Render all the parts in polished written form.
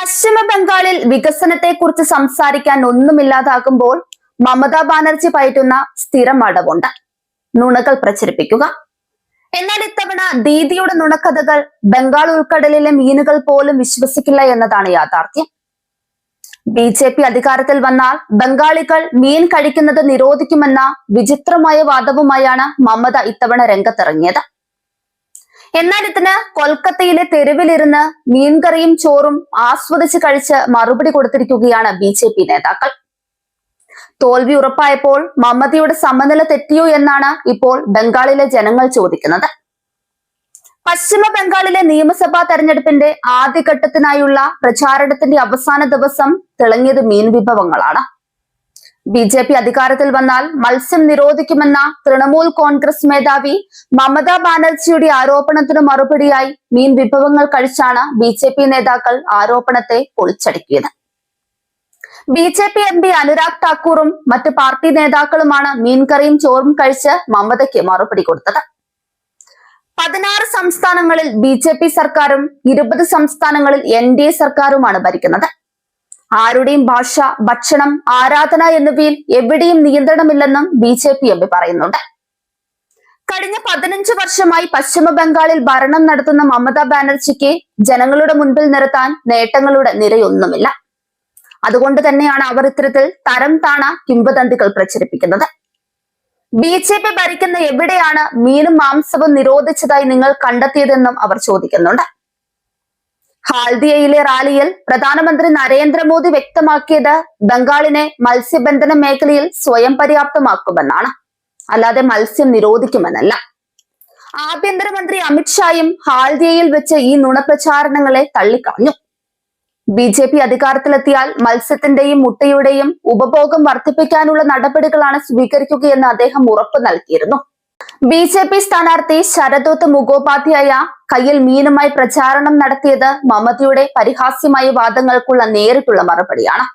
പശ്ചിമ ബംഗാളിൽ വികസനത്തെക്കുറിച്ച് സംസാരിക്കാൻ ഒന്നുമില്ലാതാകുമ്പോൾ മമതാ ബാനർജി പയറ്റുന്ന സ്ഥിരം അടവുണ്ട് നുണകൾ പ്രചരിപ്പിക്കുക. എന്നാൽ ഇത്തവണ ദീദിയുടെ നുണക്കഥകൾ ബംഗാൾ ഉൾക്കടലിലെ മീനുകൾ പോലും വിശ്വസിക്കില്ല എന്നതാണ് യാഥാർത്ഥ്യം. BJP അധികാരത്തിൽ വന്നാൽ ബംഗാളികൾ മീൻ കഴിക്കുന്നത് നിരോധിക്കുമെന്ന വിചിത്രമായ വാദവുമായാണ് മമത ഇത്തവണ രംഗത്തിറങ്ങിയത്. എന്നാൽ ഇതിന് കൊൽക്കത്തയിലെ തെരുവിലിരുന്ന് മീൻകറിയും ചോറും ആസ്വദിച്ച് കഴിച്ച് മറുപടി കൊടുത്തിരിക്കുകയാണ് BJP നേതാക്കൾ. തോൽവി ഉറപ്പായപ്പോൾ മമതയുടെ സമനില തെറ്റിയോ എന്നാണ് ഇപ്പോൾ ബംഗാളിലെ ജനങ്ങൾ ചോദിക്കുന്നത്. പശ്ചിമ ബംഗാളിലെ നിയമസഭാ തെരഞ്ഞെടുപ്പിന്റെ ആദ്യഘട്ടത്തിനായുള്ള പ്രചാരണത്തിന്റെ അവസാന ദിവസം തിളങ്ങിയത് മീൻ വിഭവങ്ങളാണ്. BJP അധികാരത്തിൽ വന്നാൽ മത്സ്യം നിരോധിക്കുമെന്ന തൃണമൂൽ കോൺഗ്രസ് മേധാവി മമതാ ബാനർജിയുടെ ആരോപണത്തിന് മറുപടിയായി മീൻ വിഭവങ്ങൾ കഴിച്ചാണ് BJP നേതാക്കൾ ആരോപണത്തെ പൊളിച്ചടുക്കിയത്. BJP MP അനുരാഗ് ഠാക്കൂറും മറ്റ് പാർട്ടി നേതാക്കളുമാണ് മീൻകറിയും ചോറും കഴിച്ച് മമതയ്ക്ക് മറുപടി കൊടുത്തത്. 16 സംസ്ഥാനങ്ങളിൽ BJP സർക്കാരും 20 സംസ്ഥാനങ്ങളിൽ NDA സർക്കാരുമാണ് ഭരിക്കുന്നത്. ആരുടെയും ഭാഷ, ഭക്ഷണം, ആരാധന എന്നിവയിൽ എവിടെയും നിയന്ത്രണമില്ലെന്നും BJP MP പറയുന്നുണ്ട്. കഴിഞ്ഞ 15 വർഷമായി പശ്ചിമ ബംഗാളിൽ ഭരണം നടത്തുന്ന മമതാ ബാനർജിക്ക് ജനങ്ങളുടെ മുൻപിൽ നിർത്താൻ നേട്ടങ്ങളുടെ നിരയൊന്നുമില്ല. അതുകൊണ്ട് തന്നെയാണ് അവർ ഇത്തരത്തിൽ തരം താണ കിംവദന്തികൾ പ്രചരിപ്പിക്കുന്നത്. BJP ഭരിക്കുന്ന എവിടെയാണ് മീനും മാംസവും നിരോധിച്ചതായി നിങ്ങൾ കണ്ടെത്തിയതെന്നും അവർ ചോദിക്കുന്നുണ്ട്. ഹാൽദിയയിലെ റാലിയിൽ പ്രധാനമന്ത്രി നരേന്ദ്രമോദി വ്യക്തമാക്കിയത് ബംഗാളിനെ മത്സ്യബന്ധന മേഖലയിൽ സ്വയം പര്യാപ്തമാക്കുമെന്നാണ്, അല്ലാതെ മത്സ്യം നിരോധിക്കുമെന്നല്ല. ആഭ്യന്തരമന്ത്രി അമിത്ഷായും ഹാൽദിയയിൽ വെച്ച് ഈ നുണപ്രചാരണങ്ങളെ തള്ളിക്കളഞ്ഞു. BJP അധികാരത്തിലെത്തിയാൽ മത്സ്യത്തിന്റെയും മുട്ടയുടെയും ഉപഭോഗം വർദ്ധിപ്പിക്കാനുള്ള നടപടികളാണ് സ്വീകരിക്കുകയെന്ന് അദ്ദേഹം ഉറപ്പു നൽകിയിരുന്നു. BJP സ്ഥാനാർത്ഥി ശരദോത്ത് മുഖോപാധ്യായ കയ്യിൽ മീനുമായി പ്രചാരണം നടത്തിയത് മമതയുടെ പരിഹാസ്യമായ വാദങ്ങൾക്കുള്ള നേരിട്ടുള്ള മറുപടിയാണ്.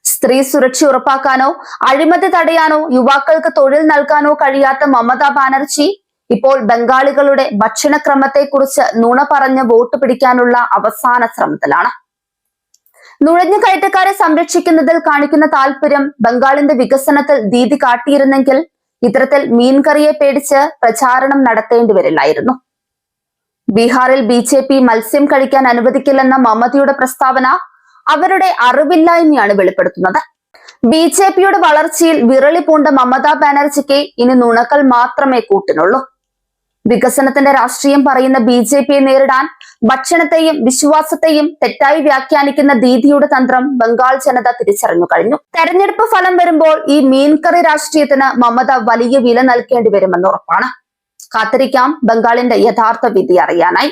സ്ത്രീ സുരക്ഷ ഉറപ്പാക്കാനോ അഴിമതി തടയാനോ യുവാക്കൾക്ക് തൊഴിൽ നൽകാനോ കഴിയാത്ത മമതാ ബാനർജി ഇപ്പോൾ ബംഗാളികളുടെ ഭക്ഷണക്രമത്തെക്കുറിച്ച് നുണ പറഞ്ഞ് വോട്ട് പിടിക്കാനുള്ള അവസാന ശ്രമത്തിലാണ്. നുഴഞ്ഞുകയറ്റക്കാരെ സംരക്ഷിക്കുന്നതിൽ കാണിക്കുന്ന താല്പര്യം ബംഗാളിന്റെ വികസനത്തിൽ ദീദി കാട്ടിയിരുന്നെങ്കിൽ ഇത്തരത്തിൽ മീൻകറിയെ പേടിച്ച് പ്രചാരണം നടത്തേണ്ടി വരില്ലായിരുന്നു. ബീഹാറിൽ BJP മത്സ്യം കഴിക്കാൻ അനുവദിക്കില്ലെന്ന മമതയുടെ പ്രസ്താവന അവരുടെ അറിവില്ലായ്മയാണ് വെളിപ്പെടുത്തുന്നത്. BJPയുടെ വളർച്ചയിൽ വിറളി പൂണ്ട മമതാ ബാനർജിക്ക് ഇനി നുണകൾ മാത്രമേ കൂട്ടിനുള്ളൂ. വികസനത്തിന്റെ രാഷ്ട്രീയം പറയുന്ന BJPയെ നേരിടാൻ ഭക്ഷണത്തെയും വിശ്വാസത്തെയും തെറ്റായി വ്യാഖ്യാനിക്കുന്ന ദീദിയുടെ തന്ത്രം ബംഗാൾ ജനത തിരിച്ചറിഞ്ഞു കഴിഞ്ഞു. തെരഞ്ഞെടുപ്പ് ഫലം വരുമ്പോൾ ഈ മീൻകറി രാഷ്ട്രീയത്തിന് മമത വലിയ വില നൽകേണ്ടി വരുമെന്ന് ഉറപ്പാണ്. കാത്തിരിക്കാം ബംഗാളിന്റെ യഥാർത്ഥ വിധി അറിയാനായി.